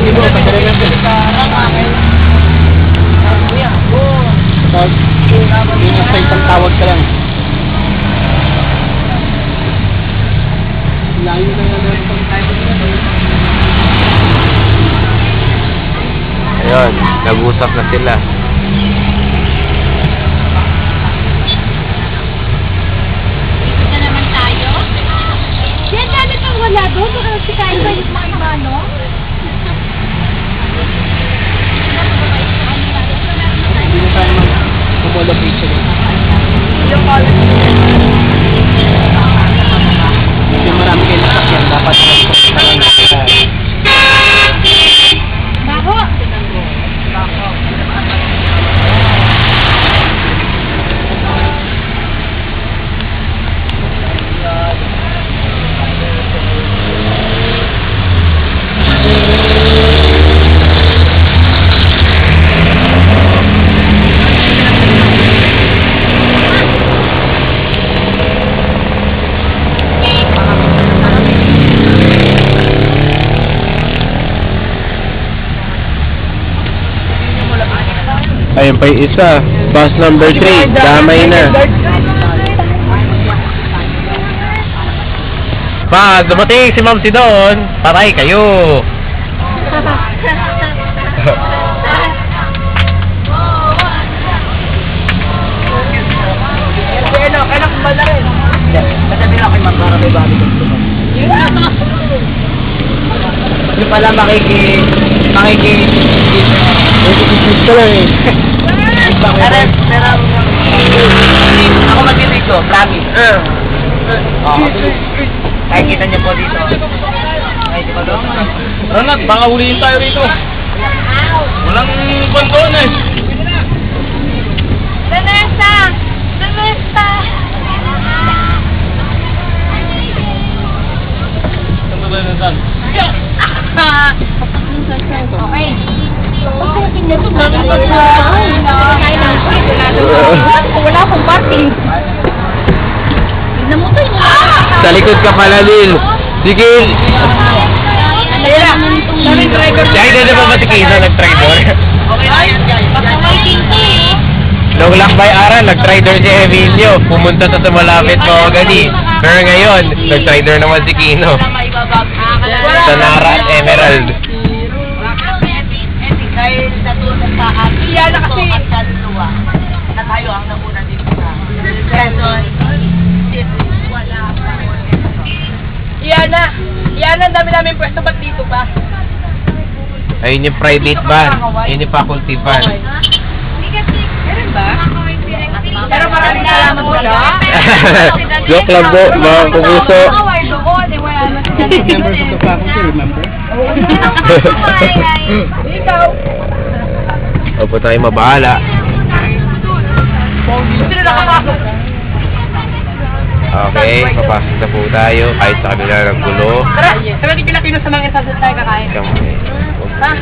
libo, padala lang sila. Tapos, yun sa isang tawag ka lang. Layo na yan. Ayun, nag-usap na sila. Ito naman tayo. Yan, dami kang wala doon. Baka si Kaya ba yung mga imano? Hindi na tayo mag-homologate siya. Kasi marami kayo nasakyan. Dapat Baho! Ayun pa yung isa. Bus number 3. Damay na. Pa, dumating si Ma'am Sidon. Paray kayo. Kailan kumbal na rin. Katabi na kay Ma'am para may bago doon. Yung pala makikis ka lang eh. Pero ako mag-ibig ko, promise. Nakikita niyo po dito. Ronald, baka huliin tayo rito. Walang bandon eh. Vanessa! Vanessa! Saan ba tayo nasan? Okay. Wala akong parking. Namutay mo. Sa likod ka pala, Lil. Sige. Dahil na naman ba si Kisa nag-trader? Okay na yan guys. Nung lakbay araw, nag-trader si Emilio. Pumunta sa malapit mga gani. Pero ngayon, nag-trader naman si Kino. Sa Nara at Emerald. Dahil sa tulong pa at kaluluwa na tayo ang namuna dito sa Quezon City. Wala pa. Iyan ang dami namin pwesto ba't dito ba? Ayun yung private van. Ayun yung faculty van. Meron ba? Pero maraming salamat po. Joke lang po, mga kubuso. Members of the faculty, remember? Ikaw. Opo tayo mabahala. Sino nakakasok? Okay, papasok na po tayo. Kahit sa kabila ng gulo. Tara di Pilipino sa mga isa tayo kakain. Ha?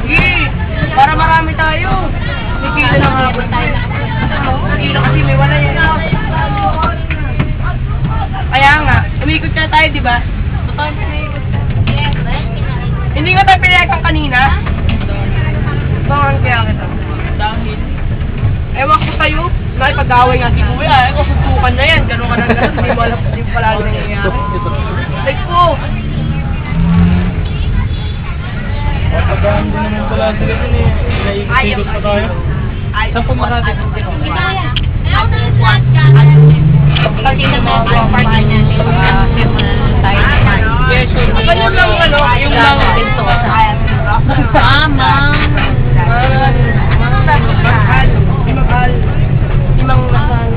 Sige, para marami tayo. May kilo na nga tayo. May kilo kasi may wala yan. Kaya nga, umikot ka tayo, di ba? Hindi nga tayo pinayakan kanina. Bangan kaya kita. Dahil. Ewan ko sa'yo, nakipag-away nga si Kuya. Ewan ko, susukan na yan. Gano'n ka na gano'n. Hindi mo alam kung yung palalo nangyayari. Like po. Pagkakaan din naman pala sila din eh. Naikot pa tayo. Saan po marating? Pati na mga party natin. Yes, sure. Ano lang yung lang. Mama. Mahal. Imang nasal.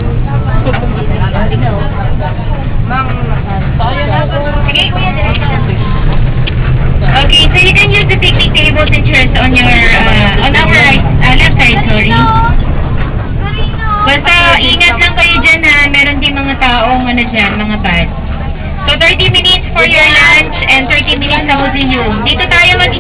Mang nasal. Sige, kuya, direct ka lang. Okay, so you can use the picnic tables and chairs on your on our right, left side, sorry. Basta ingat lang kayo dyan ha, meron din mga taong dyan, mga bad. So 30 minutes for your lunch and 30 minutes sa housing room. Dito tayo mag